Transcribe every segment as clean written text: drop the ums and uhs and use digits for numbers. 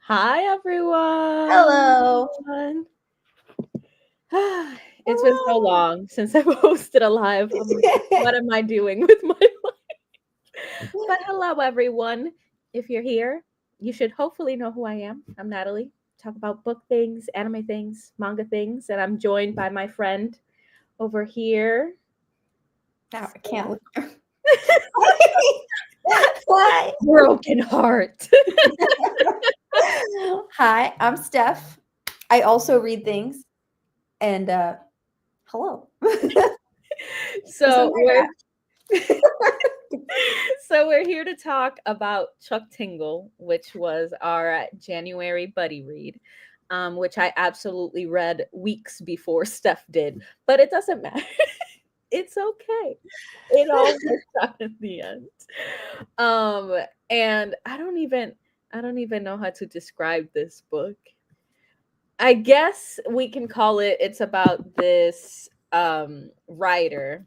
Hi, everyone. Hello. It's been so long since I've hosted a live. I'm like, what am I doing with my life? But hello, everyone. If you're here, you should hopefully know who I am. I'm Natalie. Talk about book things, anime things, manga things, and I'm joined by my friend over here. Now I can't look. Hi. Broken heart. Hi, I'm Steff. I also read things. And hello. So we're So we're here to talk about Chuck Tingle, which was our January buddy read, which I absolutely read weeks before Steph did. But it doesn't matter. It's okay. It all works out in the end. And I don't even know how to describe this book. I guess we can call it's about this writer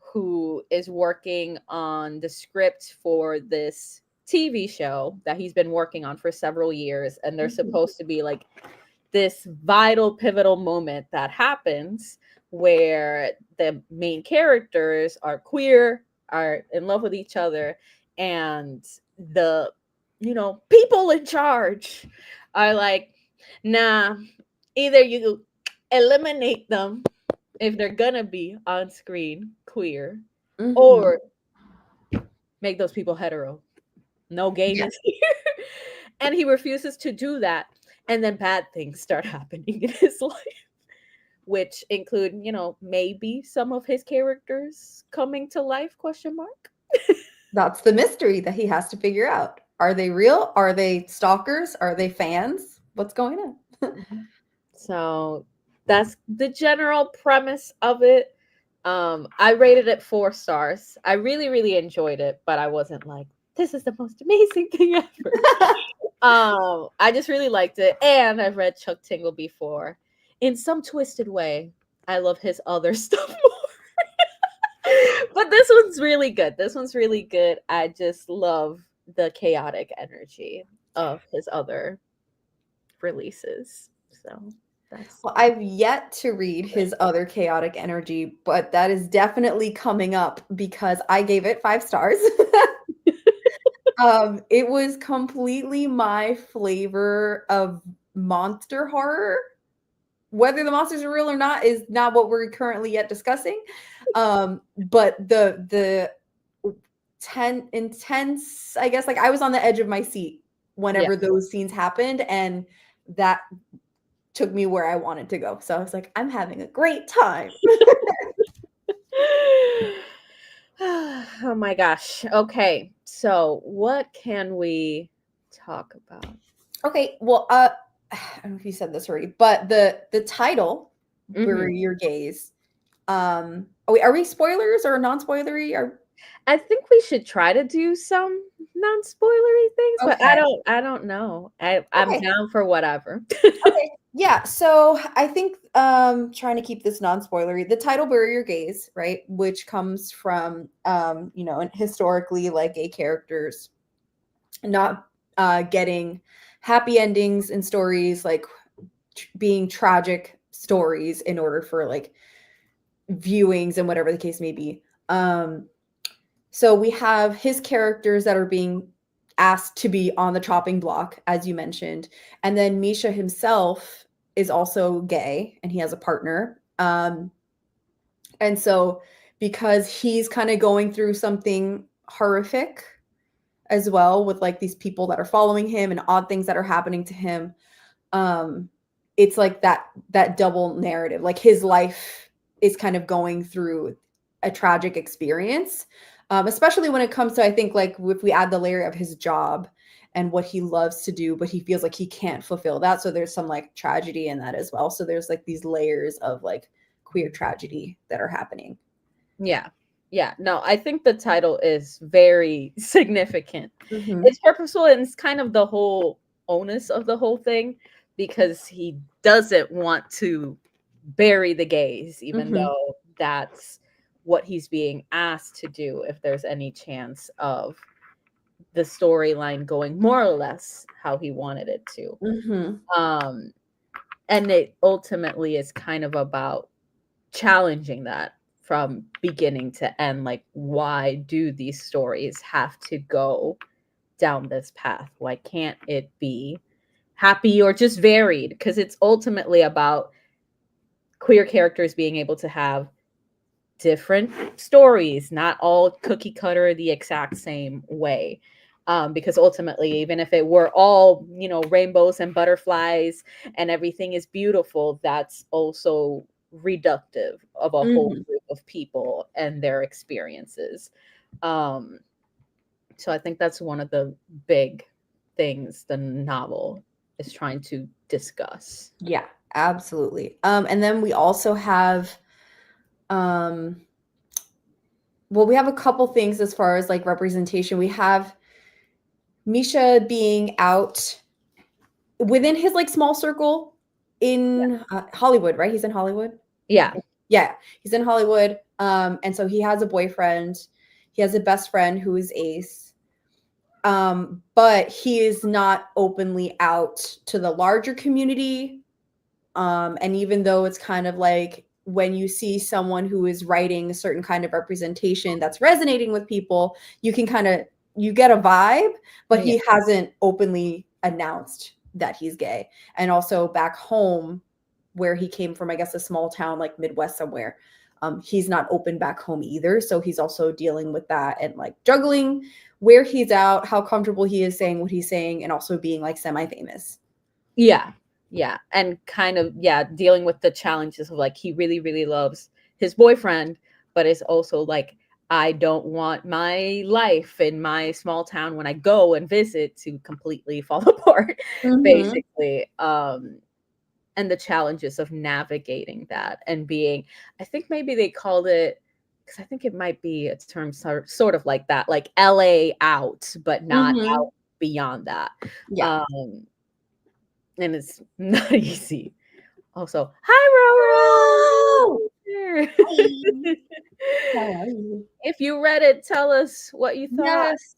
who is working on the script for this TV show that he's been working on for several years. And there's supposed to be like this vital, pivotal moment that happens where the main characters are queer, are in love with each other, and the, people in charge are like, nah, either you eliminate them if they're gonna be on screen queer, or make those people hetero. No gayness here. And he refuses to do that. And then bad things start happening in his life, which include, maybe some of his characters coming to life, question mark. That's the mystery that he has to figure out. Are they real? Are they stalkers? Are they fans? What's going on? So that's the general premise of it. I rated it 4 stars. I really, really enjoyed it, but I wasn't like, this is the most amazing thing ever. I just really liked it, and I've read Chuck Tingle before. In some twisted way, I love his other stuff more. But this one's really good. This one's really good. I just love the chaotic energy of his other releases. So that's Well, I've yet to read his other chaotic energy, but that is definitely coming up because I gave it 5 stars. It was completely my flavor of monster horror. Whether the monsters are real or not is not what we're currently yet discussing. But the intense, I guess, like I was on the edge of my seat whenever those scenes happened, and that took me where I wanted to go. So I was like, I'm having a great time. Oh my gosh. Okay. So what can we talk about? Okay, well, I don't know if you said this already, but the title, Bury Your Gaze. Are we spoilers or non-spoilery? I think we should try to do some non-spoilery things, but Okay. I don't know. I'm Okay. down for whatever. Okay. Yeah, so I think trying to keep this non-spoilery, the title Bury Your Gaze, right? Which comes from and historically like gay characters not getting happy endings in stories, like being tragic stories in order for like viewings and whatever the case may be. So we have his characters that are being asked to be on the chopping block, as you mentioned. And then Misha himself is also gay and he has a partner. And so because he's kind of going through something horrific as well with like these people that are following him and odd things that are happening to him, it's like that double narrative. Like his life is kind of going through a tragic experience. Especially when it comes to, I think, like if we add the layer of his job and what he loves to do, but he feels like he can't fulfill that. So there's some like tragedy in that as well. So there's like these layers of like queer tragedy that are happening. Yeah. Yeah. No, I think the title is very significant. Mm-hmm. It's purposeful and it's kind of the whole onus of the whole thing because he doesn't want to bury the gays, even though that's what he's being asked to do if there's any chance of the storyline going more or less how he wanted it to. Um, and it ultimately is kind of about challenging that from beginning to end. Like, why do these stories have to go down this path? Why can't it be happy or just varied? Because it's ultimately about queer characters being able to have different stories, not all cookie cutter the exact same way. Because ultimately, even if it were all, rainbows and butterflies and everything is beautiful, that's also reductive of a whole group of people and their experiences. Um, so I think that's one of the big things the novel is trying to discuss. Yeah, absolutely. And then we also have, we have a couple things as far as like representation. We have Misha being out within his like small circle in Hollywood, right? He's in Hollywood. Yeah. Yeah, he's in Hollywood. And so he has a boyfriend. He has a best friend who is Ace. But he is not openly out to the larger community. And even though it's kind of like when you see someone who is writing a certain kind of representation that's resonating with people, you can you get a vibe, but he hasn't openly announced that he's gay. And also back home where he came from, I guess a small town like Midwest somewhere, he's not open back home either. So he's also dealing with that and like juggling where he's out, how comfortable he is saying what he's saying, and also being like semi-famous. Yeah. Yeah. And kind of, dealing with the challenges of like, he really, really loves his boyfriend, but it's also like, I don't want my life in my small town when I go and visit to completely fall apart, basically. And the challenges of navigating that and being, I think maybe they called it, because I think it might be a term sort of like that, like LA out, but not out beyond that. Yeah. And it's not easy. Also, hi, Roro! Hi. How are you? If you read it, tell us what you thought. Yes,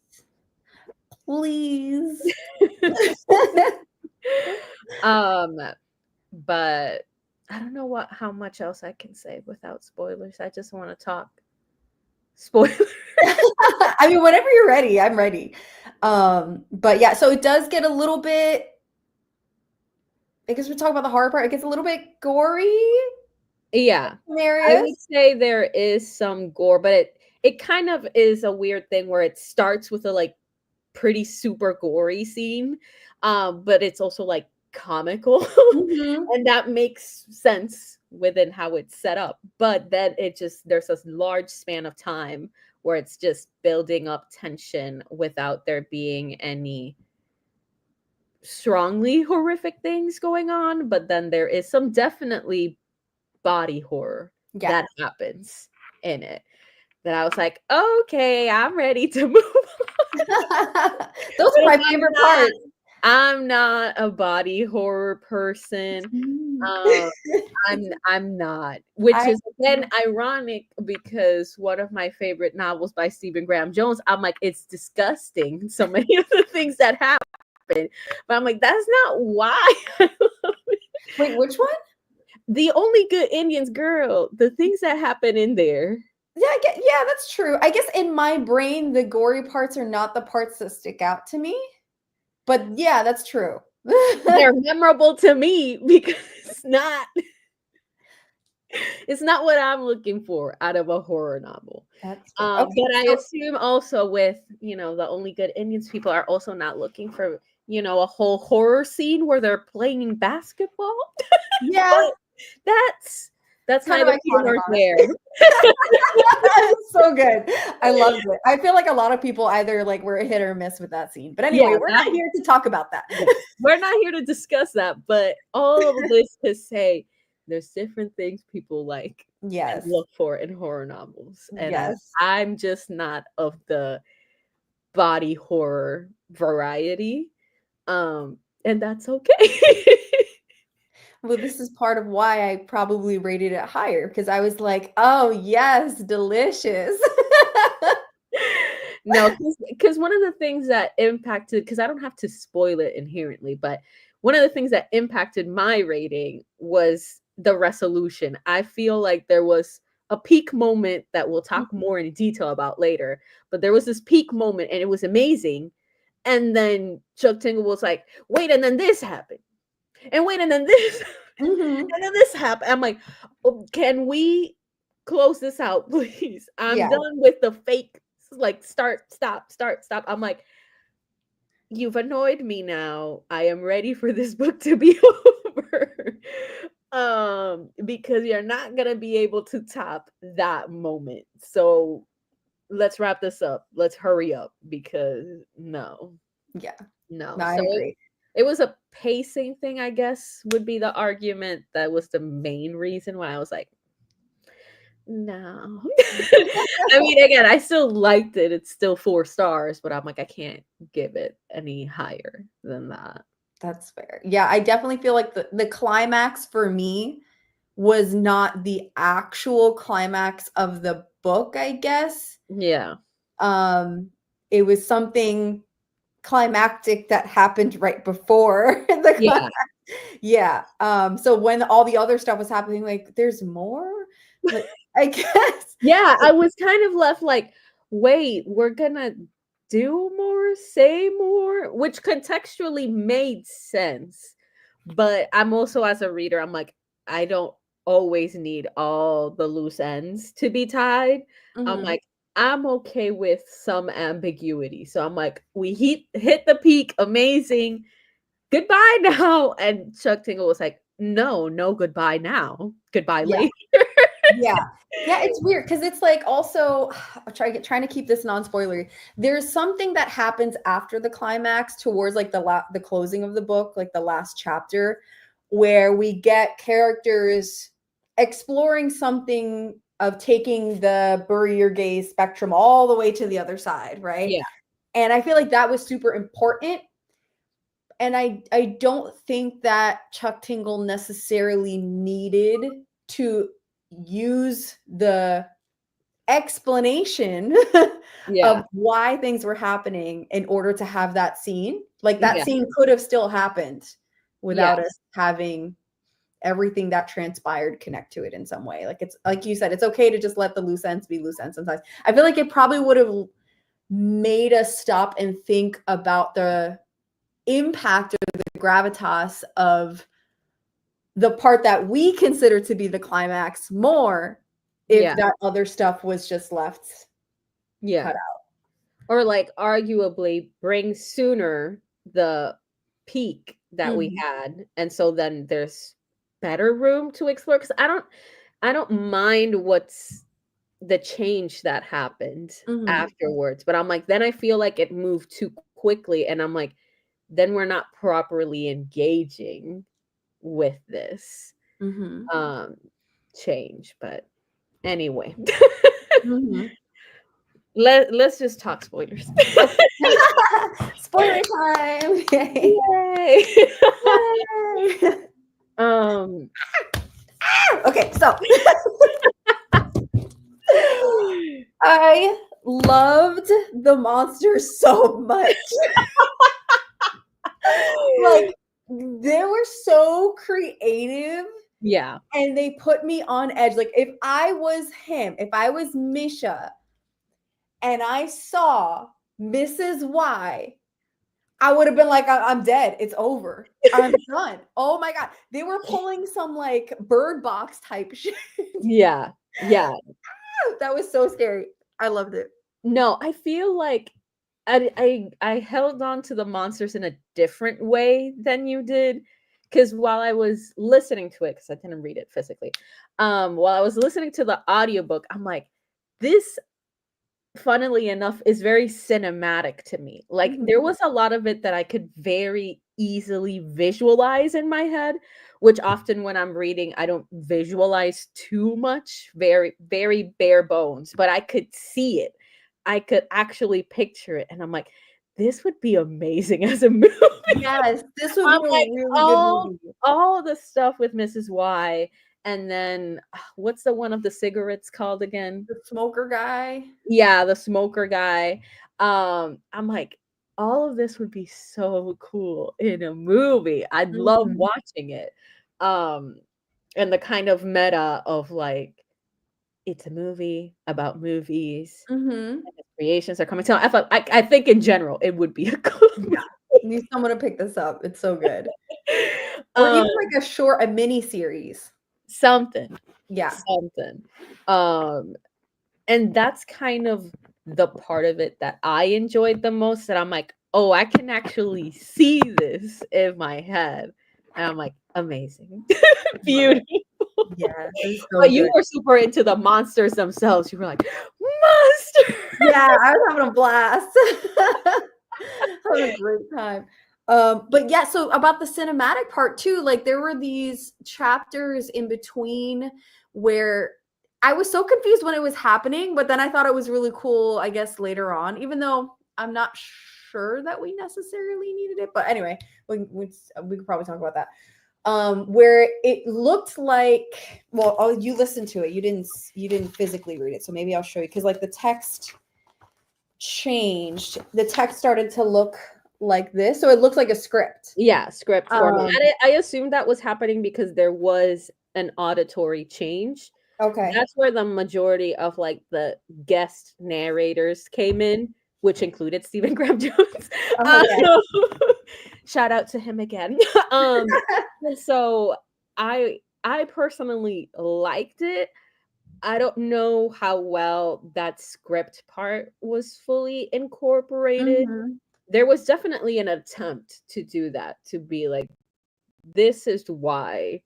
please. But I don't know how much else I can say without spoilers. I just want to talk spoilers. I mean, whenever you're ready, I'm ready. But yeah, so it does get a little bit, I guess we're talking about the horror part. It gets a little bit gory. Yeah. I would say there is some gore, but it kind of is a weird thing where it starts with a like pretty super gory scene, but it's also like comical, and that makes sense within how it's set up. But then there's a large span of time where it's just building up tension without there being any strongly horrific things going on. But then there is some definitely body horror that happens in it that I was like, okay, I'm ready to move on. Those are my favorite parts. I'm not a body horror person. I'm not, which is again ironic because one of my favorite novels by Stephen Graham Jones, I'm like, it's disgusting, so many of the things that happen, but I'm like, that's not why I love it. Wait, which one? The Only Good Indians, girl. The things that happen in there. Yeah, that's true. I guess in my brain, the gory parts are not the parts that stick out to me. But yeah, that's true. They're memorable to me because it's not what I'm looking for out of a horror novel. That's okay, but I assume also with, The Only Good Indians, people are also not looking for, a whole horror scene where they're playing basketball. Yeah. That's kind neither here nor there. So good. I loved it. I feel like a lot of people either like were a hit or miss with that scene. But anyway, we're not here to talk about that. We're not here to discuss that, but all of this to say there's different things people like and look for in horror novels. And I'm just not of the body horror variety. And that's okay. Well, this is part of why I probably rated it higher, because I was like, oh yes, delicious. No, because one of the things that impacted, because I don't have to spoil it inherently, but one of the things that impacted my rating was the resolution. I feel like there was a peak moment that we'll talk more in detail about later, but there was this peak moment and it was amazing. And then Chuck Tingle was like, wait, and then this happened. And wait, and then this, Mhm. and then this happened. I'm like, oh, can we close this out, please? I'm Yeah. done with the fake, like, start, stop, start, stop. I'm like, you've annoyed me now. I am ready for this book to be over. Because you're not gonna be able to top that moment. So let's wrap this up. Let's hurry up because no, Yeah. no. No, I So agree. it was a pacing thing, I guess, would be the argument. That was the main reason why I was like, no. I mean, again, I still liked it. It's still 4 stars, but I'm like, I can't give it any higher than that. That's fair. Yeah, I definitely feel like the climax for me was not the actual climax of the book, I guess. Yeah. Um, it was something climactic that happened right before the Yeah. climax. Yeah. So when all the other stuff was happening, like, there's more? Like, I guess. Yeah. I was kind of left like, wait, we're gonna do more, say more, which contextually made sense. But I'm also, as a reader, I'm like, I don't always need all the loose ends to be tied. I'm Mhm. like, I'm okay with some ambiguity. So I'm like, we hit the peak, amazing. Goodbye now. And Chuck Tingle was like, no, no goodbye now. Goodbye Yeah. later. Yeah. Yeah, it's weird because it's like also trying to keep this non-spoilery. There's something that happens after the climax towards like the closing of the book, like the last chapter, where we get characters exploring something of taking the bury your gaze spectrum all the way to the other side, right? Yeah. And I feel like that was super important. And I don't think that Chuck Tingle necessarily needed to use the explanation Yeah. of why things were happening in order to have that scene. Like, that Yeah. scene could have still happened without Yes. us having everything that transpired connect to it in some way. Like, it's like you said, it's okay to just let the loose ends be loose ends sometimes. I feel like it probably would have made us stop and think about the impact or the gravitas of the part that we consider to be the climax more if Yeah. that other stuff was just left Yeah. cut out. Or like arguably bring sooner the peak that we Mhm. had. And so then there's better room to explore. Cause I don't mind what's the change that happened Mhm. afterwards. But I'm like, then I feel like it moved too quickly. And I'm like, then we're not properly engaging with this Mhm. um change. But anyway. Mhm. Let's just talk spoilers. Okay. Spoiler time. Yay. Yay. Yay. um Okay, so I loved the monsters so much. Like, they were so creative yeah. and they put me on edge. Like, if I was him, if I was Misha and I saw Mrs. Y, I would have been like, I'm dead. It's over. I'm done. Oh my God. They were pulling some like Bird Box type shit. Yeah. Yeah. That was so scary. I loved it. No, I feel like I held on to the monsters in a different way than you did. Because while I was listening to it, because I didn't read it physically, while I was listening to the audiobook, I'm like, this, funnily enough, is very cinematic to me. Like, there Mhm. was a lot of it that I could very easily visualize in my head, which often when I'm reading, I don't visualize too much, very, very bare bones, but I could see it. I could actually picture it. And I'm like, this would be amazing as a movie. Yes, this would be I'm a like, really good all movie. all the stuff with Mrs. Y, and then what's the one of the cigarettes called again? The smoker guy. Yeah, the smoker guy. I'm like, all of this would be so cool in a movie. I'd love Mhm. watching it. Um, and the kind of meta of like, it's a movie about movies Mhm. and the creations are coming to life. I think in general it would be a cool Yeah. Need someone to pick this up. It's so good. Or um, even like a mini series. something, Yeah. something. Um, and that's kind of the part of it that I enjoyed the most. That I'm like, oh, I can actually see this in my head, and I'm like, amazing, Love it. beautiful. Yeah, it's so But you good. were super into the monsters themselves. You were like, monster. Yeah, I was having a blast. Having a great time. But yeah, so about the cinematic part too, like there were these chapters in between where I was so confused when it was happening, but then I thought it was really cool, I guess, later on, even though I'm not sure that we necessarily needed it. But anyway, we could probably talk about that. Where it looked like, well, oh, you listened to it. You didn't physically read it, so maybe I'll show you because like the text changed. The text started to look like this, so it looks like a script. Yeah, script format. Um, I assumed that was happening because there was an auditory change. okay. That's where the majority of like the guest narrators came in, which included Stephen Graham Jones. Oh Um, yeah. shout out to him again. So I personally liked it. I don't know how well that script part was fully incorporated. Mhm. There was definitely an attempt to do that, to be like, this is why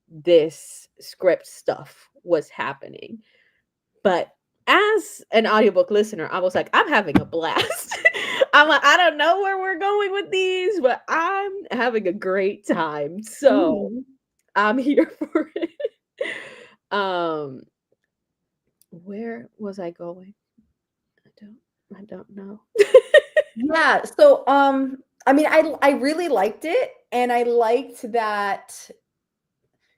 this script stuff was happening. But as an audiobook listener, I was like, I'm having a blast. I'm like, I don't know where we're going with these, but I'm having a great time. So Mhm. I'm here for it. Um, where was I going? I don't I don't know. Yeah. So, I mean, I really liked it, and I liked that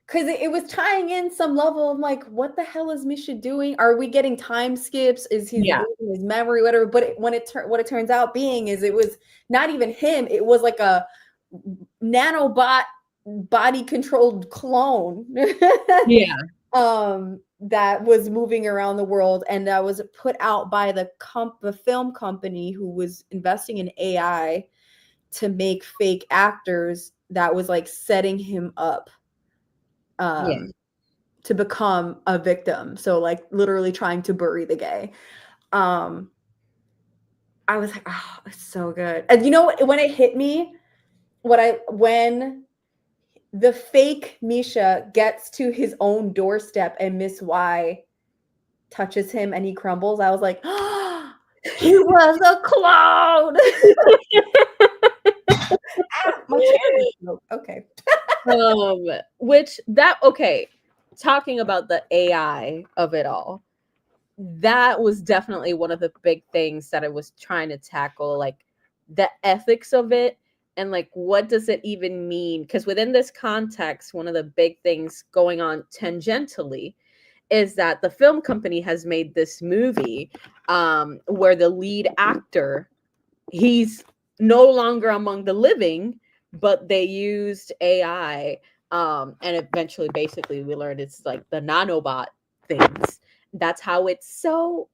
because it was tying in some level of like, what the hell is Misha doing? Are we getting time skips? Is he Yeah. losing his memory, whatever? But what it turns out being is it was not even him. It was like a nanobot body controlled clone Yeah. that was moving around the world, and that was put out by the film company who was investing in AI to make fake actors that was like setting him up Yeah. to become a victim. So like literally trying to bury the gay. Um I was like, oh, it's so good. And you know what, when it hit me, when the fake Misha gets to his own doorstep and Miss Y touches him and he crumbles, I was like, oh, he was a clone. Ah, my chair just broke. Okay. um which that okay, talking about the AI of it all, that was definitely one of the big things that I was trying to tackle, like the ethics of it, and like what does it even mean, because within this context, one of the big things going on tangentially is that the film company has made this movie where the lead actor, he's no longer among the living, but they used AI, and eventually basically we learned it's like the nanobot things. That's how it's so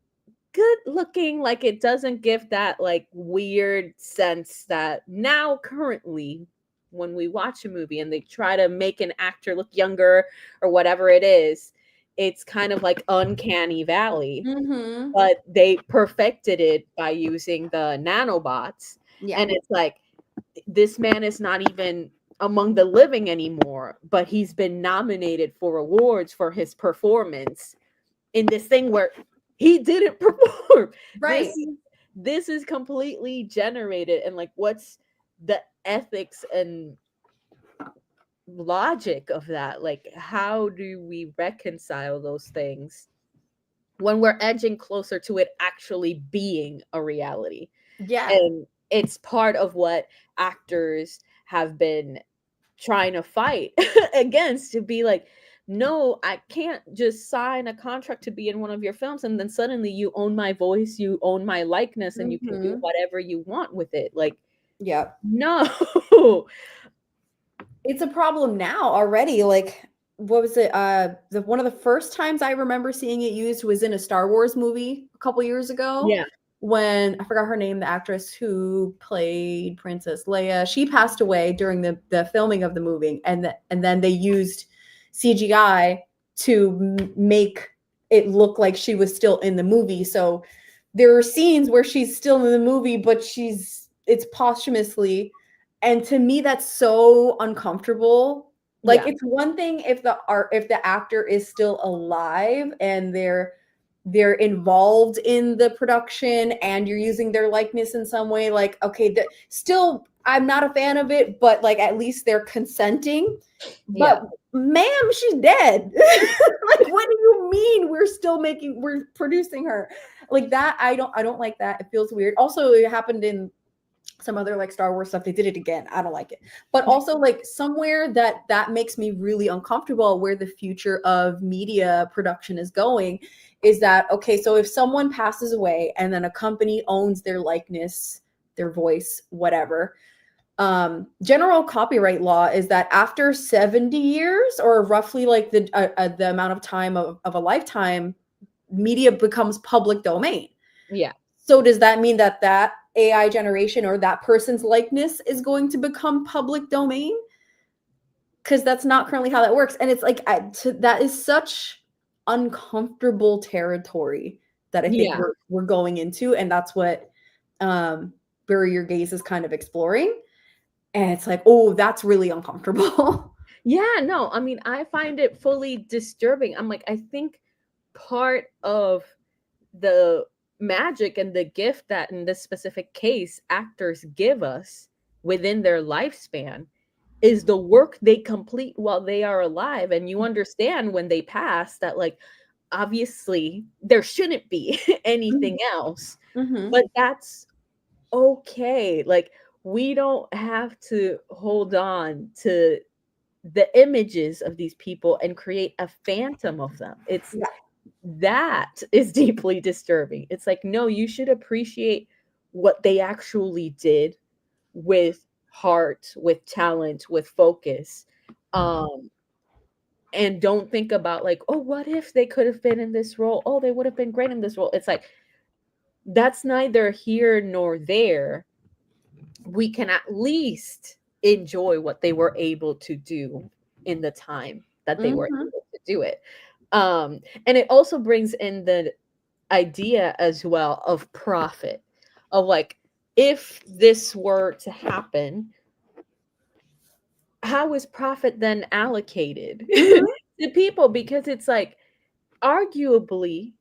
good looking. Like it doesn't give that like weird sense that now currently when we watch a movie and they try to make an actor look younger or whatever it is, it's kind of like uncanny valley, Mm-hmm. but they perfected it by using the nanobots. Yeah. And it's like, this man is not even among the living anymore, but he's been nominated for awards for his performance in this thing where he didn't perform. Right. This is completely generated, and like what's the ethics and logic of that? Like how do we reconcile those things when we're edging closer to it actually being a reality? Yeah. And it's part of what actors have been trying to fight against, to be like, no, I can't just sign a contract to be in one of your films and then suddenly you own my voice, you own my likeness, and you can do Mhm. whatever you want with it. Like, Yep. no. It's a problem now already. Like, what was it? The one of the first times I remember seeing it used was in a Star Wars movie a couple years ago. Yeah. When I forgot her name, the actress who played Princess Leia, she passed away during the filming of the movie, and then they used CGI to make it look like she was still in the movie. So there are scenes where she's still in the movie, but it's posthumously, and to me that's so uncomfortable. Like, Yeah. it's one thing if the actor is still alive and they're involved in the production and you're using their likeness in some way, like, okay, still I'm not a fan of it, but like at least they're consenting. Yeah. But ma'am, she's dead. Like, what do you mean we're producing her? Like that, I don't like that. It feels weird. Also, it happened in some other like Star Wars stuff. They did it again. I don't like it. But also, like, somewhere that makes me really uncomfortable where the future of media production is going is that, okay, so if someone passes away and then a company owns their likeness, their voice, whatever, general copyright law is that after 70 years, or roughly like the amount of time of a lifetime, media becomes public domain. Yeah. So does that mean that AI generation or that person's likeness is going to become public domain? Because that's not currently how that works. And it's like, that is such uncomfortable territory that I think Yeah. we're going into. And that's what Bury Your Gaze is kind of exploring. And it's like, oh, that's really uncomfortable. Yeah, no, I mean, I find it fully disturbing. I'm like, I think part of the magic and the gift that in this specific case actors give us within their lifespan is the work they complete while they are alive. And you understand when they pass that, like, obviously there shouldn't be anything else, Mm-hmm. but that's okay. Like, we don't have to hold on to the images of these people and create a phantom of them. It's Yeah. that is deeply disturbing. It's like, no, you should appreciate what they actually did with heart, with talent, with focus. Um, and don't think about like, oh, what if they could have been in this role? Oh, they would have been great in this role. It's like, that's neither here nor there. We can at least enjoy what they were able to do in the time that they were Mm-hmm. able to do it. And it also brings in the idea as well of profit, of like, if this were to happen, how is profit then allocated Mm-hmm. to people? Because it's like, arguably,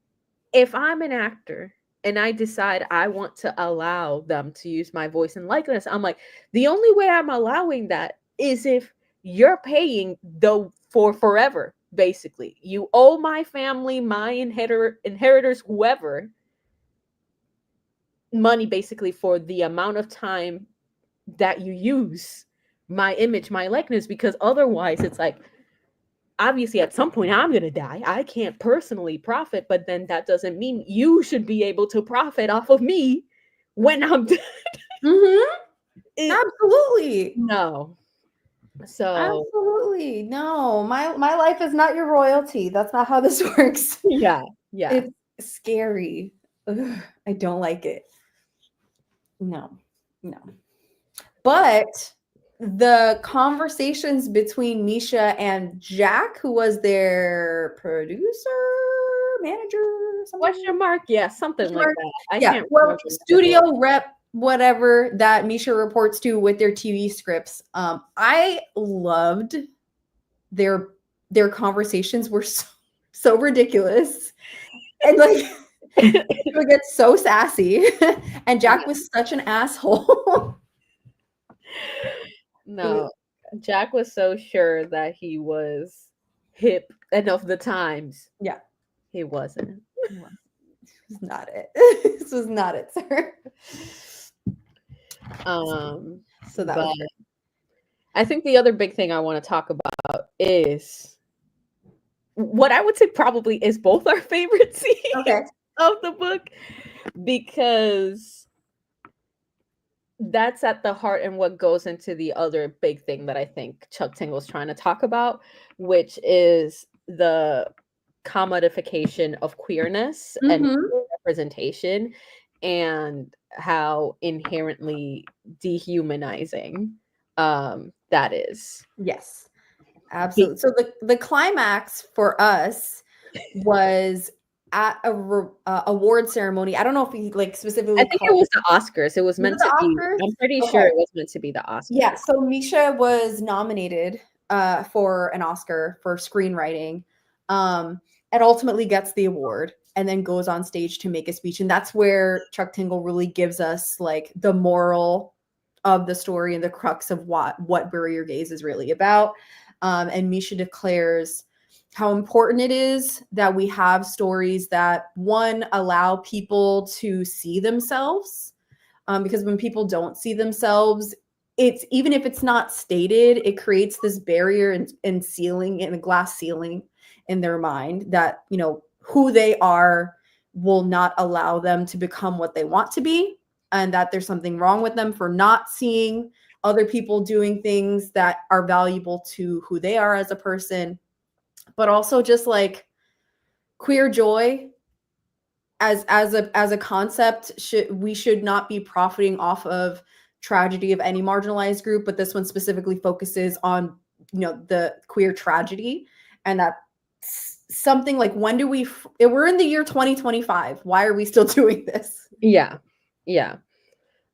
if I'm an actor and I decide I want to allow them to use my voice and likeness, I'm like, the only way I'm allowing that is if you're paying though for forever. Basically, you owe my family, my inheritors, whoever, money basically for the amount of time that you use my image, my likeness, because otherwise it's like, obviously at some point I'm going to die. I can't personally profit, but then that doesn't mean you should be able to profit off of me when I'm dead. Mm-hmm. It, Absolutely. no. So, Absolutely. No, my life is not your royalty. That's not how this works. yeah, yeah. It's scary. Ugh, I don't like it. No. No. But the conversations between Misha and Jack, who was their producer, manager, something. Question mark? Yeah, something like Sure. that. I Yeah, can't well, remember what it was. studio rep, whatever that Misha reports to with their TV scripts. I loved their conversations were so ridiculous, and like they would get so sassy, and Jack was such an asshole. No, Jack was so sure that he was hip and of the times. Yeah, He wasn't. this was not it. This was not it, sir. So that But was great. I think the other big thing I want to talk about is what I would say probably is both our favorite scenes Okay. of the book, because that's at the heart and what goes into the other big thing that I think Chuck Tingle's trying to talk about, which is the commodification of queerness and Mm-hmm. representation, and how inherently dehumanizing that is. Yes, absolutely. So the climax for us was at a award ceremony. I don't know if we like I specifically think it called was the Oscars. It was was it meant the to be. Oscars? I'm pretty sure Okay. it was meant to be the Yeah, Oscars. so Misha was nominated for an Oscar for screenwriting, and ultimately gets the award and then goes on stage to make a speech. And that's where Chuck Tingle really gives us like the moral of the story and the crux of what Bury Your Gaze is really about. And Misha declares how important it is that we have stories that, one, allow people to see themselves, because when people don't see themselves, it's, even if it's not stated, it creates this barrier and ceiling, and a glass ceiling in their mind that, you know, who they are will not allow them to become what they want to be, and that there's something wrong with them for not seeing other people doing things that are valuable to who they are as a person. But also just like queer joy as a concept, we should not be profiting off of tragedy of any marginalized group, but this one specifically focuses on, you know, the queer tragedy. And that something like, when do we're in the year 2025, why are we still doing this? Yeah. Yeah.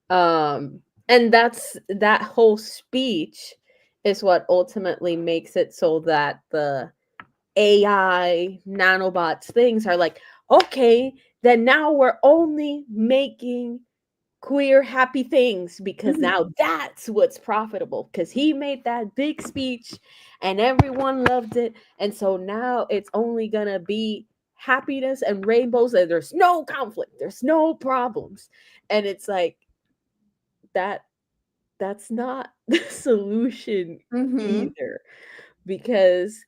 And that whole speech is what ultimately makes it so that the AI nanobots things are like, okay, then now we're only making queer happy things, because now that's what's profitable, because he made that big speech and everyone loved it, and so now it's only gonna be happiness and rainbows, and there's no conflict, there's no problems. And it's like, that that's not the solution Mm-hmm. either, because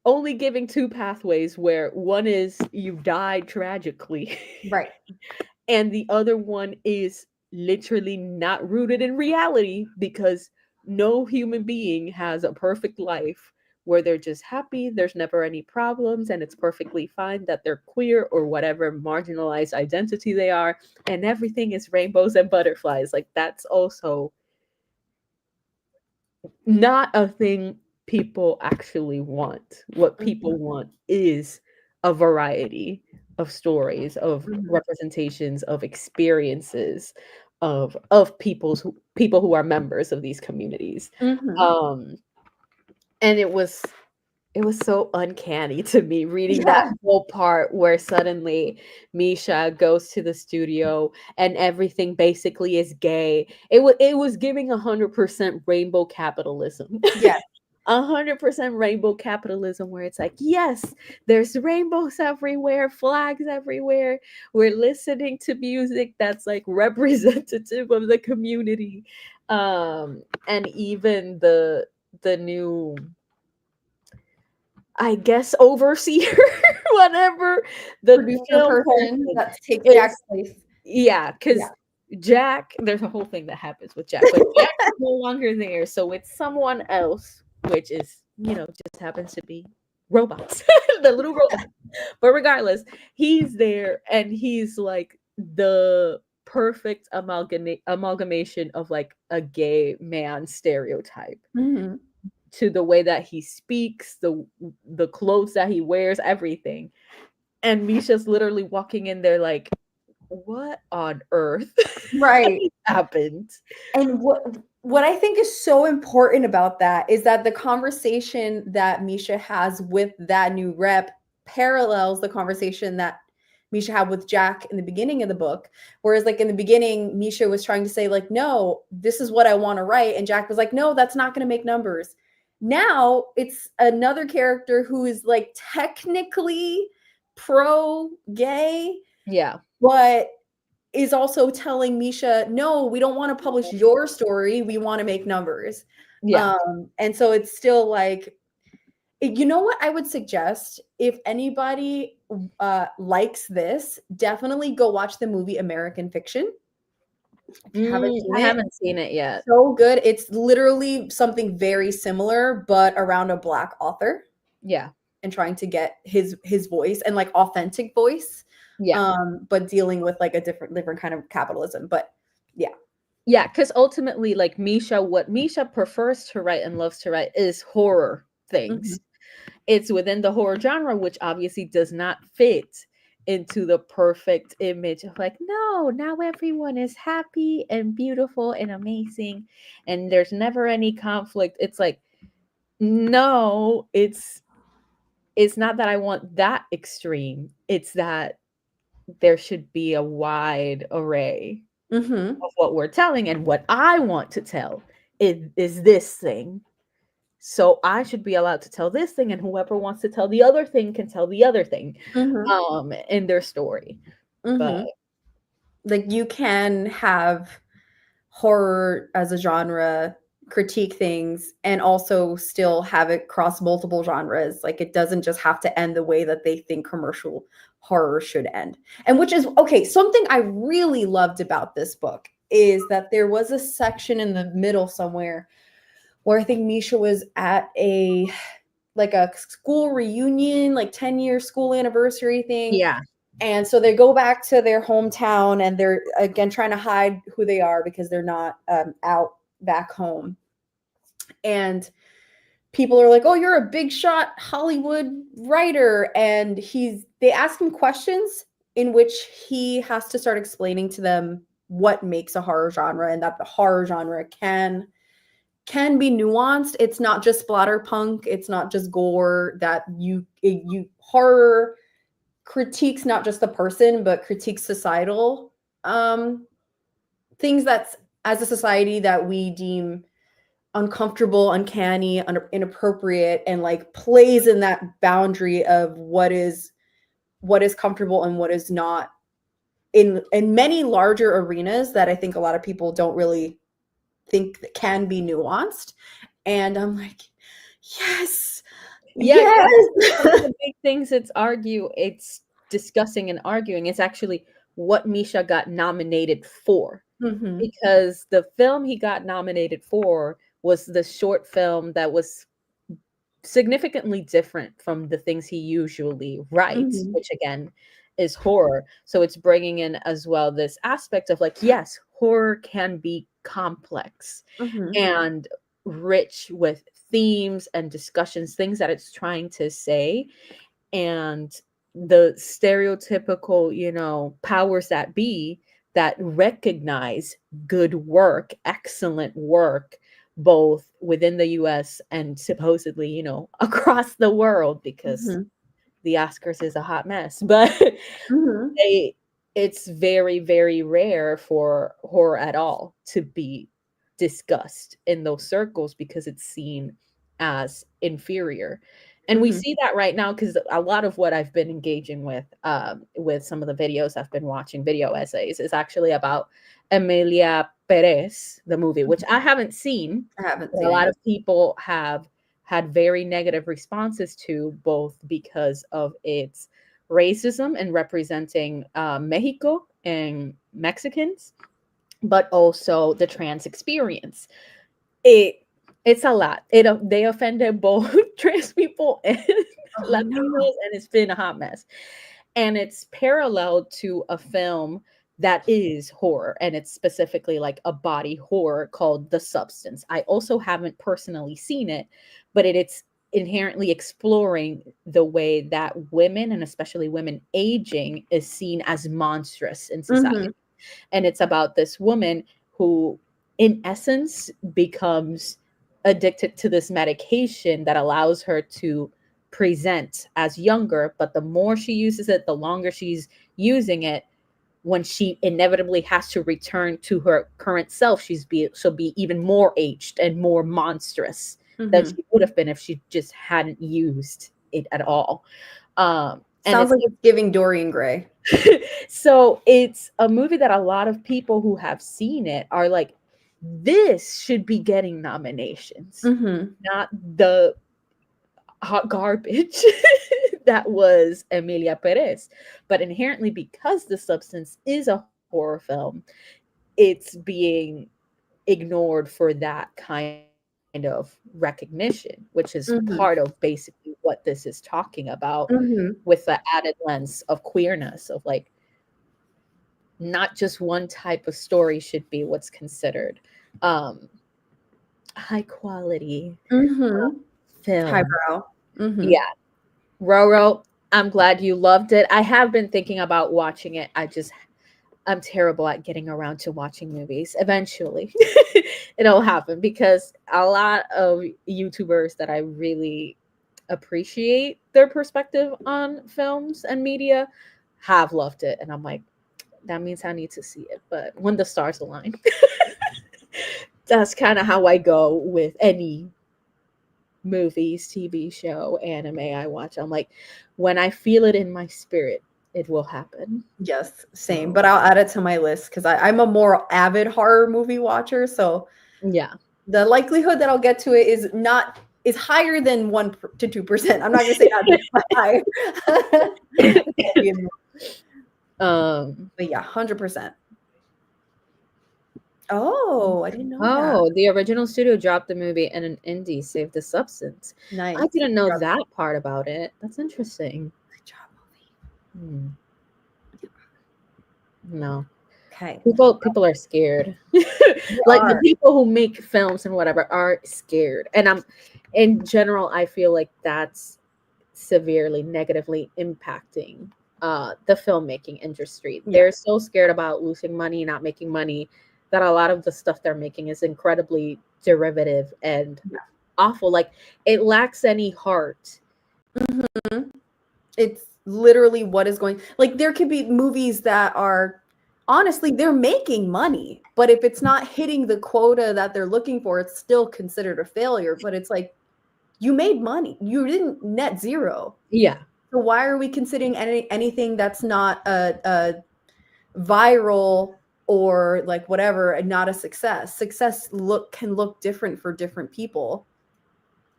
only giving two pathways, where one is you died tragically Right. and the other one is literally not rooted in reality, because no human being has a perfect life where they're just happy, there's never any problems, and it's perfectly fine that they're queer or whatever marginalized identity they are, and everything is rainbows and butterflies. Like, that's also not a thing people actually want. What people want is a variety of stories, of Mm-hmm. representations, of experiences, of people who are members of these communities. Mm-hmm. Um, and it was so uncanny to me reading that Yeah. whole part where suddenly Misha goes to the studio and everything basically is gay. It was giving 100% rainbow capitalism. Yes. 100% rainbow capitalism, where it's like, yes, there's rainbows everywhere, flags everywhere. We're listening to music that's like representative of the community. And even the new, I guess, overseer, whatever, the Producer film person person that takes Jack's is, place. yeah, because Yeah. Jack, there's a whole thing that happens with Jack, but Jack is no longer there, so it's someone else, which is, just happens to be robots, the little robot. But regardless, he's there, and he's like the perfect amalgamation of like a gay man stereotype, Mm-hmm. to the way that he speaks, the clothes that he wears, everything. And Misha's literally walking in there like, what on earth Right. happened? And what I think is so important about that is that the conversation that Misha has with that new rep parallels the conversation that Misha had with Jack in the beginning of the book. Whereas, like, in the beginning, Misha was trying to say, like, no, this is what I want to write. And Jack was like, no, that's not going to make numbers. Now it's another character who is like technically pro gay, Yeah. but is also telling Misha, no, we don't want to publish your story. We want to make numbers. Yeah. And so it's still like, You know what I would suggest? If anybody likes this, definitely go watch the movie American Fiction. If you haven't seen I it, haven't seen it yet. so good. It's literally something very similar, but around a Black author Yeah. and trying to get his voice and like authentic voice. Yeah. But dealing with like a different kind of capitalism. But yeah. Yeah, because ultimately, like Misha, what Misha prefers to write and loves to write is horror Mm-hmm. things. It's within the horror genre, which obviously does not fit into the perfect image of like, no, now everyone is happy and beautiful and amazing, and there's never any conflict. It's like, no, it's not that I want that extreme. It's that there should be a wide array Mm-hmm. of what we're telling, and what I want to tell is this thing. So I should be allowed to tell this thing, and whoever wants to tell the other thing can tell the other thing Mm-hmm. in their story. But Mm-hmm. Like you can have horror as a genre critique things and also still have it cross multiple genres. Like it doesn't just have to end the way that they think commercial horror should end. And which is okay, something I really loved about this book is that there was a section in the middle somewhere where I think Misha was at a like a school reunion, like 10-year school anniversary thing. yeah. And so they go back to their hometown and they're again trying to hide who they are because they're not out back home. And people are like, "Oh, you're a big shot Hollywood writer." And they ask him questions in which he has to start explaining to them what makes a horror genre and that the horror genre can be nuanced. It's not just splatterpunk, it's not just gore, that you horror critiques not just the person but critiques societal things that's as a society that we deem uncomfortable, uncanny, inappropriate, and like plays in that boundary of what is comfortable and what is not in many larger arenas that I think a lot of people don't really think that can be nuanced. And I'm like, yes, Yeah, yes. one of the big things it's discussing and arguing is actually what Misha got nominated for. Mm-hmm. Because the film he got nominated for was the short film that was significantly different from the things he usually writes, Mm-hmm. which again is horror. So it's bringing in as well this aspect of like, yes, horror can be complex Mm-hmm. and rich with themes and discussions, things that it's trying to say. And the stereotypical, powers that be that recognize good work, excellent work, both within the US and supposedly, across the world, because Mm-hmm. the Oscars is a hot mess. But Mm-hmm. it's very, very rare for horror at all to be discussed in those circles because it's seen as inferior. And we Mm-hmm. see that right now because a lot of what I've been engaging with some of the videos I've been watching, video essays, is actually about Emilia Perez, the movie, which I haven't seen, I haven't but a seen lot it. of people have had very negative responses to, both because of its racism and representing Mexico and Mexicans, but also the trans experience. It it's a lot. They offended both trans people and Oh no. Latinos, and it's been a hot mess. And it's parallel to a film that is horror, and it's specifically like a body horror called The Substance. I also haven't personally seen it, but it's inherently exploring the way that women, and especially women aging, is seen as monstrous in society. Mm-hmm. And it's about this woman who in essence becomes addicted to this medication that allows her to present as younger, but the more she uses it, the longer she's using it, when she inevitably has to return to her current self, she'll be even more aged and more monstrous than Mm-hmm. she would have been if she just hadn't used it at all. And Sounds it's like it's giving Dorian Gray. so it's a movie that a lot of people who have seen it are like, this should be getting nominations, Mm-hmm. not the hot garbage that was Emilia Perez. But inherently, because the substance is a horror film, it's being ignored for that kind of recognition, which is part of Mhm. basically what this is talking about Mhm. with the added lens of queerness, of like, not just one type of story should be what's considered um high quality Mhm. film. Highbrow. Mhm. Yeah, Roro, I'm glad you loved it. I have been thinking about watching it. I'm terrible at getting around to watching movies. Eventually, it'll happen because a lot of YouTubers that I really appreciate their perspective on films and media have loved it. And I'm like, that means I need to see it. But when the stars align, that's kind of how I go with any movies, TV show, anime I watch. I'm like, when I feel it in my spirit, it will happen. Yes, same. So, But I'll add it to my list because I'm a more avid horror movie watcher. So yeah. the likelihood that I'll get to it is higher than 1 to 2%. I'm not gonna say that, but higher. um, But yeah, 100%. Oh, I didn't know that. oh, the original studio dropped the movie and an indie saved the substance. I Nice. didn't know that part about it. That's interesting. Good job, movie. Hmm. No. Okay. People are scared. We Like the are. people who make films and whatever are scared. And I'm in general, I feel like that's severely negatively impacting the filmmaking industry. Yeah. They're so scared about losing money, not making money, that a lot of the stuff they're making is incredibly derivative and Yeah. awful. Like it lacks any heart. Mhm. It's literally what is going like there could be movies that are honestly they're making money, but if it's not hitting the quota that they're looking for, it's still considered a failure. But it's like you made money. You didn't net zero. Yeah. So why are we considering anything that's not a viral or like whatever and not a success? Success can look different for different people.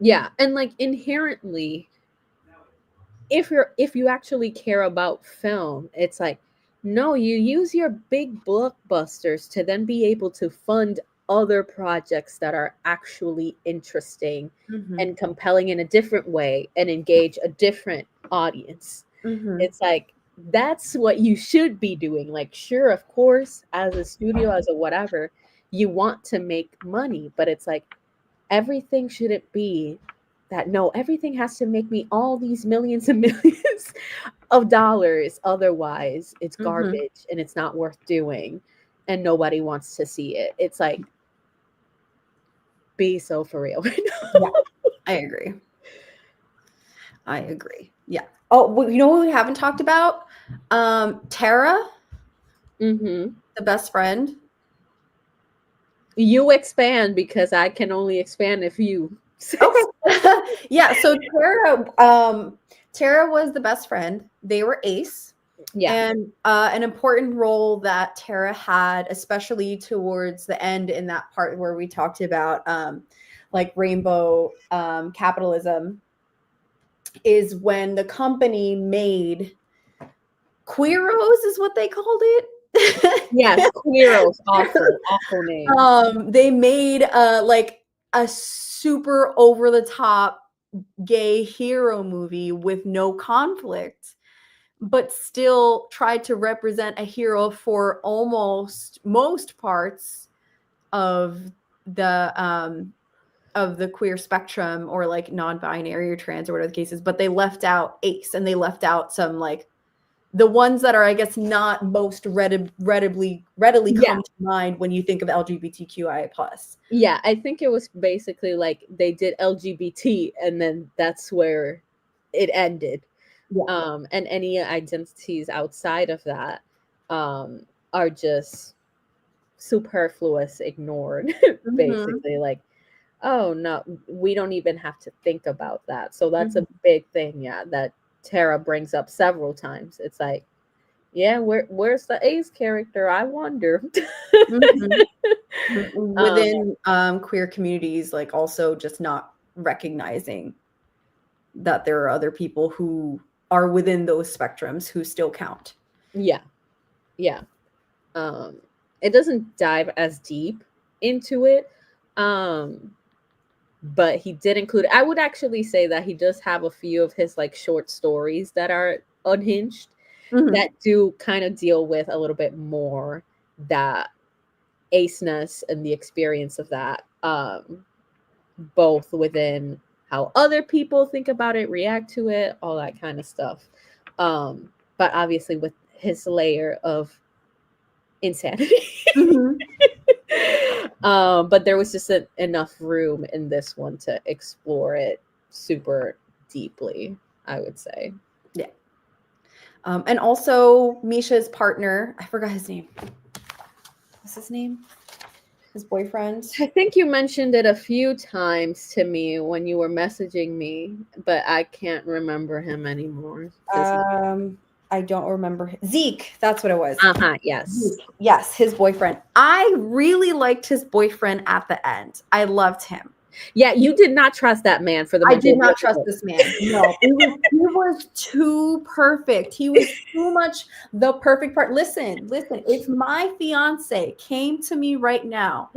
Yeah. And like inherently, if you actually care about film, it's like, no, you use your big blockbusters to then be able to fund other projects that are actually interesting Mhm. and compelling in a different way and engage a different audience. Mhm. It's like that's what you should be doing. Like, sure, of course, as a studio, as a whatever, you want to make money, but it's like everything shouldn't be that. No, everything has to make me all these millions and millions of dollars, otherwise it's Mhm. garbage and it's not worth doing and nobody wants to see it. It's like, be so for real right now. Yeah, I agree. I agree. Yeah. Oh, well, you know what we haven't talked about? Tara, Mm-hmm. the best friend. You expand because I can only expand if you Okay. Yeah, so Tara was the best friend. They were ace. yeah. And an important role that Tara had, especially towards the end in that part where we talked about like rainbow capitalism, is when the company made Queeros is what they called it. Yes, Queeros, awful name. They made like a super over the top gay hero movie with no conflict, but still tried to represent a hero for almost most parts of the queer spectrum, or like non-binary or trans or whatever the case is. But they left out ace, and they left out some like the ones that are, I guess, not most readily Yeah. come to mind when you think of LGBTQIA plus. Yeah, I think it was basically like they did LGBT and then that's where it ended. Yeah. And any identities outside of that um, are just superfluous, ignored, Mm-hmm. basically. Like, oh no, we don't even have to think about that. So that's Mm-hmm. a big thing, yeah, that Tara brings up several times. It's like, yeah, where's the Ace character? I wonder. Mm-hmm. um, Within queer communities, like also just not recognizing. that there are other people who are within those spectrums who still count. Yeah. Yeah. It doesn't dive as deep into it. But he did include, I would actually say that he does have a few of his like short stories that are unhinged that do kind of deal with a little bit more that aceness and the experience of that, both within how other people think about it, react to it, all that kind of stuff. But obviously with his layer of insanity. But there was just enough room in this one to explore it super deeply, I would say. Yeah. And also Misha's partner, I forgot his name. What's his name? His boyfriend. I think you mentioned it a few times to me when you were messaging me, but I can't remember him anymore. I don't remember. Zeke, that's what it was. Yes. Zeke. Yes, his boyfriend. I really liked his boyfriend at the end. I loved him. Yeah, you did not trust that man for the I did not trust this man. No, he was too perfect. He was too much the perfect part. Listen, if my fiance came to me right now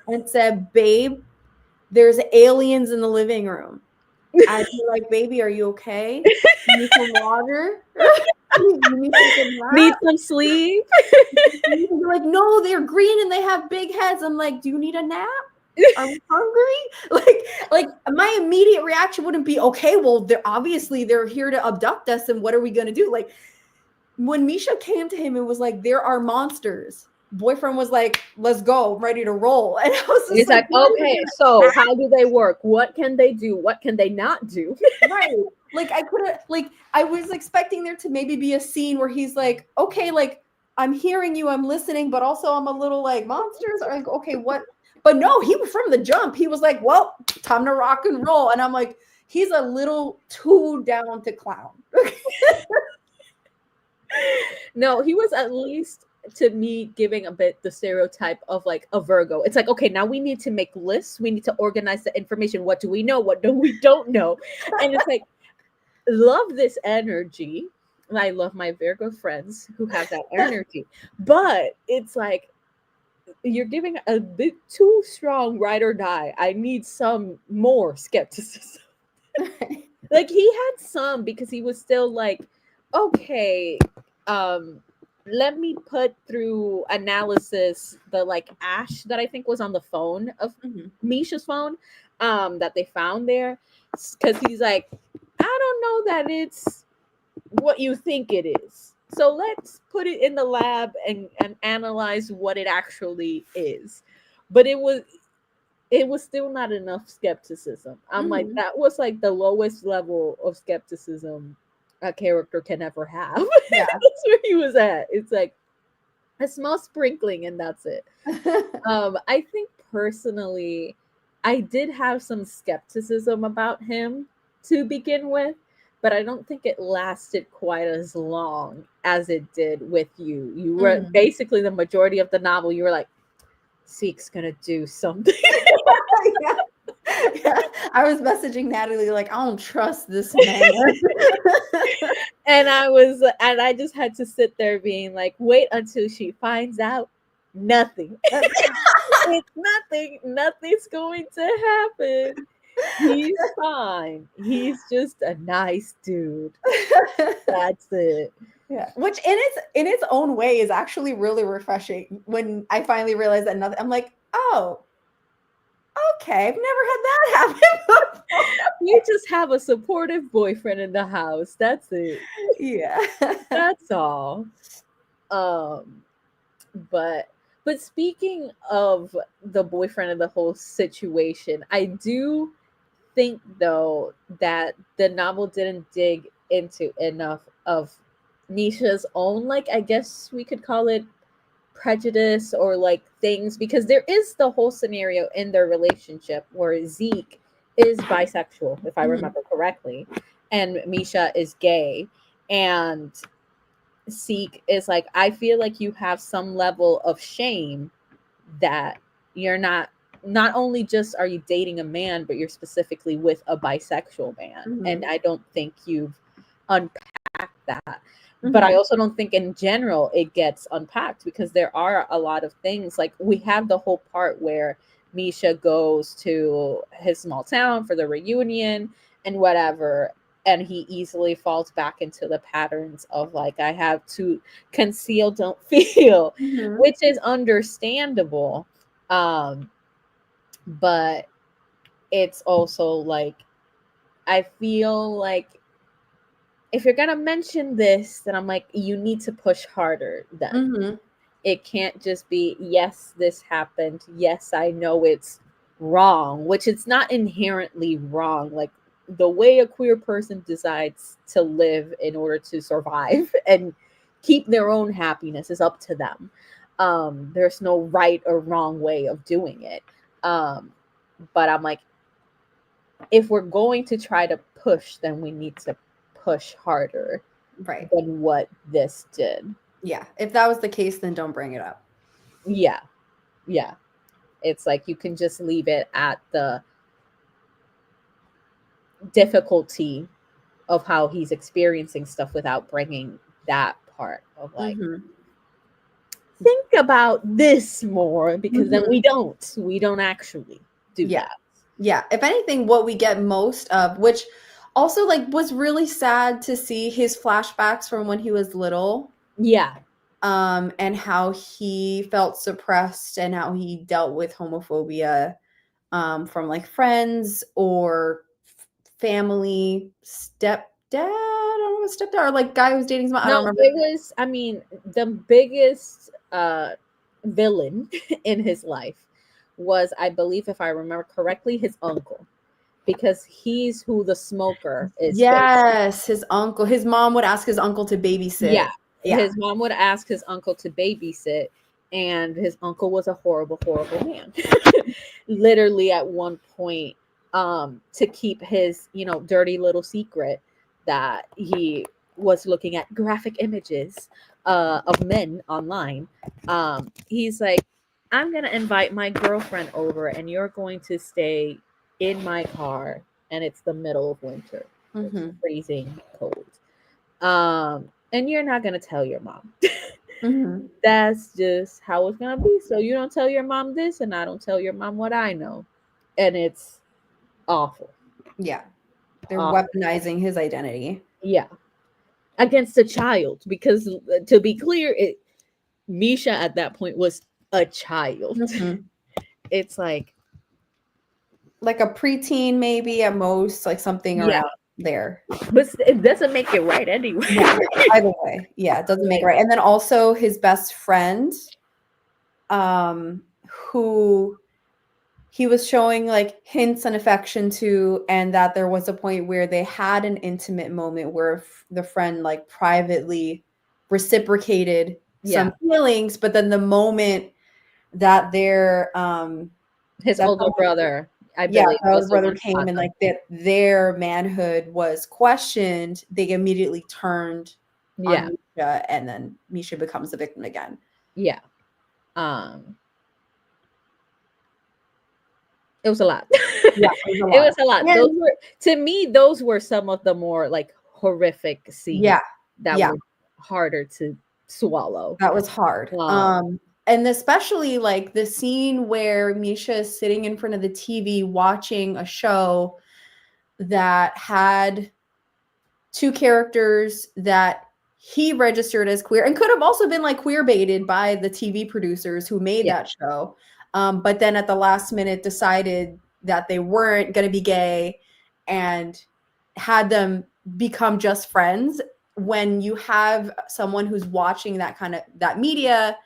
and said, babe, there's aliens in the living room, I'd be like, baby, are you okay? You need some water? You need some sleep? You're like, no, they're green and they have big heads. I'm like, do you need a nap? Are we hungry? Like my immediate reaction wouldn't be, okay, well, they're here to abduct us, and what are we gonna do? Like when Misha came to him and was like, there are monsters, boyfriend was like, let's go, ready to roll. And I was just he's like, okay, so how do they work? What can they do? What can they not do? Right. Like I was expecting there to maybe be a scene where he's like, okay, like I'm hearing you, I'm listening, but also I'm a little like, monsters are like, okay, what? But no, he was from the jump. He was like, well, time to rock and roll. And I'm like, he's a little too down to clown. No, he was at least, to me, giving a bit the stereotype of like a Virgo. It's like, okay, now we need to make lists. We need to organize the information. What do we know? What do we don't know? And it's like, love this energy. And I love my Virgo friends who have that energy. But it's like, you're giving a bit too strong ride or die. I need some more skepticism. Like he had some, because he was still like, okay, let me put through analysis the like ash that I think was on the phone of Misha's phone, that they found there, because he's like, I don't know that it's what you think it is. So let's put it in the lab and analyze what it actually is. But it was still not enough skepticism. I'm like, that was like the lowest level of skepticism a character can ever have. Yeah. That's where he was at. It's like a small sprinkling and that's it. I think personally, I did have some skepticism about him to begin with, but I don't think it lasted quite as long as it did with you. You were basically the majority of the novel, you were like, Zeke's gonna do something. Yeah. I was messaging Natalie like, I don't trust this man. and I just had to sit there being like, wait until she finds out nothing. It's nothing. Nothing's going to happen. He's fine. He's just a nice dude. That's it. Yeah, which in its own way is actually really refreshing. When I finally realized that nothing, I'm like, oh, okay, I've never had that happen before. You just have a supportive boyfriend in the house. That's it. Yeah. That's all. But speaking of the boyfriend and the whole situation, I do think though that the novel didn't dig into enough of Misha's own, like, I guess we could call it prejudice or like things, because there is the whole scenario in their relationship where Zeke is bisexual, if I remember correctly, and Misha is gay, and Zeke is like, I feel like you have some level of shame that you're not not only just are you dating a man, but you're specifically with a bisexual man. And I don't think you've unpacked that. But I also don't think in general it gets unpacked, because there are a lot of things. Like, we have the whole part where Misha goes to his small town for the reunion and whatever, and he easily falls back into the patterns of, like, I have to conceal, don't feel, which is understandable. But it's also like, I feel like if you're gonna mention this, then I'm like, you need to push harder then. It can't just be, yes, this happened, yes, I know it's wrong, which it's not inherently wrong. Like, the way a queer person decides to live in order to survive and keep their own happiness is up to them. There's no right or wrong way of doing it. But I'm like, if we're going to try to push, then we need to push harder than what this did. Yeah. If that was the case, then don't bring it up. Yeah. Yeah. It's like, you can just leave it at the difficulty of how he's experiencing stuff without bringing that part of, like, think about this more, because then we don't actually do that. Yeah. If anything, what we get most of, which also, like, was really sad to see his flashbacks from when he was little. Yeah. And how he felt suppressed and how he dealt with homophobia from, like, friends or family, stepdad, I don't know, stepdad, or, like, guy who was dating someone. I don't remember. It was, I mean, the biggest villain in his life was, I believe, if I remember correctly, his uncle, because he's who the smoker is. Yes, his uncle. His mom would ask his uncle to babysit. Yeah. His mom would ask his uncle to babysit, and his uncle was a horrible, horrible man. Literally, at one point, to keep his, dirty little secret that he was looking at graphic images of men online. He's like, I'm gonna invite my girlfriend over, and you're going to stay in my car, and it's the middle of winter. It's freezing cold. And you're not gonna tell your mom. That's just how it's gonna be. So you don't tell your mom this, and I don't tell your mom what I know. And it's awful. Yeah. They're weaponizing his identity. Yeah. Against a child. Because, to be clear, Misha at that point was a child. It's like a preteen, maybe at most, like something around there. But it doesn't make it right anyway. Yeah, either way. Yeah, it doesn't make it right. And then also his best friend, who he was showing, like, hints and affection to, and that there was a point where they had an intimate moment where the friend, like, privately reciprocated some feelings, but then the moment that their his older brother, I believe, his brother came, and, like, their manhood was questioned, they immediately turned on Misha, and then Misha becomes the victim again. Yeah. It was a lot. Yeah, it was a lot. To me, those were some of the more, like, horrific scenes that were harder to swallow. That was hard. And especially, like, the scene where Misha is sitting in front of the TV watching a show that had two characters that he registered as queer, and could have also been, like, queer baited by the TV producers who made that show. But then at the last minute decided that they weren't going to be gay and had them become just friends. When you have someone who's watching that media,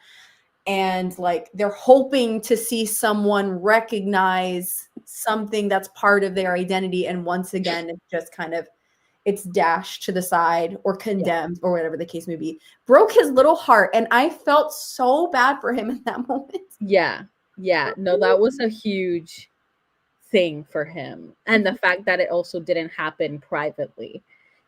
and, like, they're hoping to see someone recognize something that's part of their identity, and once again it's just kind of, it's dashed to the side or condemned or whatever the case may be, broke his little heart. And I felt so bad for him in that moment. No, that was a huge thing for him. And the fact that it also didn't happen privately,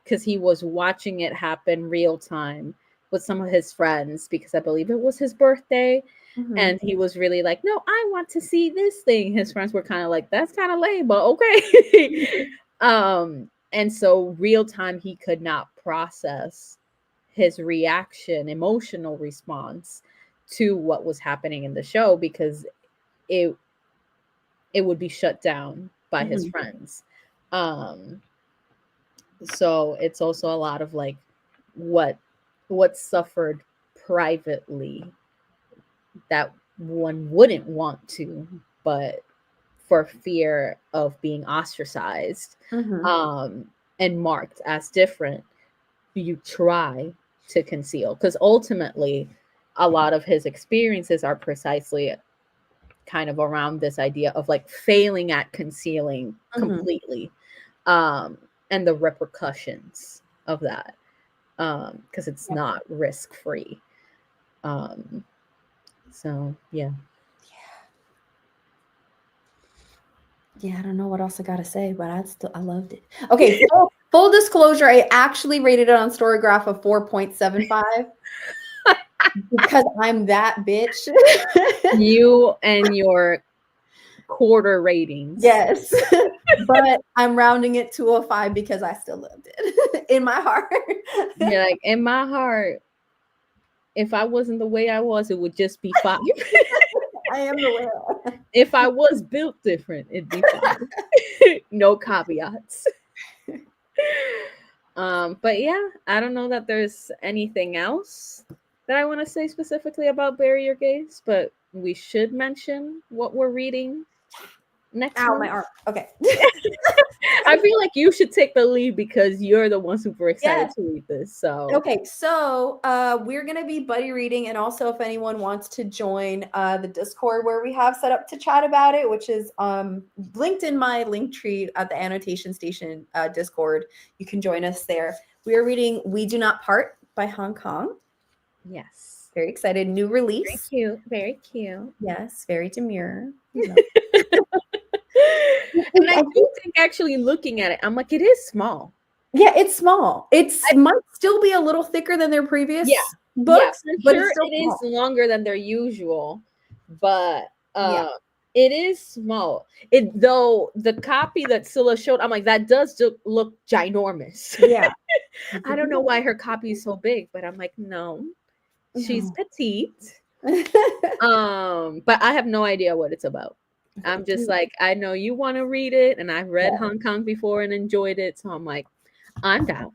because he was watching it happen real time, with some of his friends because I believe it was his birthday. Mhm. And he was really like, no, I want to see this thing. His friends were kind of like, that's kind of lame, but okay. And so real time, he could not process his reaction, emotional response to what was happening in the show because it would be shut down by his Mhm. friends. So it's also a lot of like what suffered privately that one wouldn't want to, but for fear of being ostracized Mhm. and marked as different, you try to conceal. Because ultimately, a lot of his experiences are precisely kind of around this idea of like failing at concealing Mhm. completely, and the repercussions of that, because it's Yeah. not risk free. Um, so yeah. Yeah, I don't know what else I gotta say, but I loved it. Okay, full disclosure, I actually rated it on Storygraph a 4.75 because I'm that bitch. You and your quarter ratings. Yes, but I'm rounding it to a 5 because I still loved it in my heart. You're like, in my heart, if I wasn't the way I was, it would just be 5. I am the way I am. If I was built different, it'd be 5. No caveats. But yeah, I don't know that there's anything else that I want to say specifically about Bury Your Gaze, but we should mention what we're reading next Ow, month. my arm. Okay. I feel like you should take the lead because you're the one super excited Yes. to read this. So Okay, so we're gonna be buddy reading, and also if anyone wants to join the Discord where we have set up to chat about it, which is linked in my link tree at the annotation station Discord, you can join us there. We are reading "We Do Not Part" by Hong Kong. yes, Very excited, new very release. cute, very cute. Yes, very demure. And I do think actually looking at it, I'm like, it is small. Yeah, it's small. It's might still be a little thicker than their previous Yeah, books, for but it's sure still it is small. longer than their usual, but Yeah. it is small. It though the copy that Scylla showed, I'm like, that does look ginormous. Yeah. I don't know why her copy is so big, but I'm like, no, she's No. petite. But I have no idea what it's about. I'm just like, I know you want to read it, and I've read Yeah. Hong Kong before and enjoyed it, so I'm like, I'm down.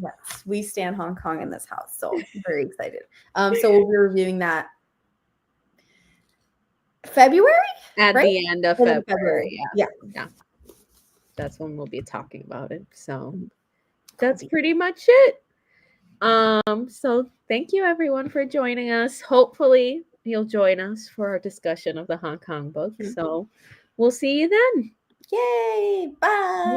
Yes, we stand Hong Kong in this house, so very excited. So we'll be reviewing that February, At right? the end of And then February, Yeah. yeah, that's when we'll be talking about it. So Mhm. that's pretty much it. So thank you everyone for joining us. Hopefully you'll join us for our discussion of the Hong Kong book. Mhm. So we'll see you then. Yay! Bye.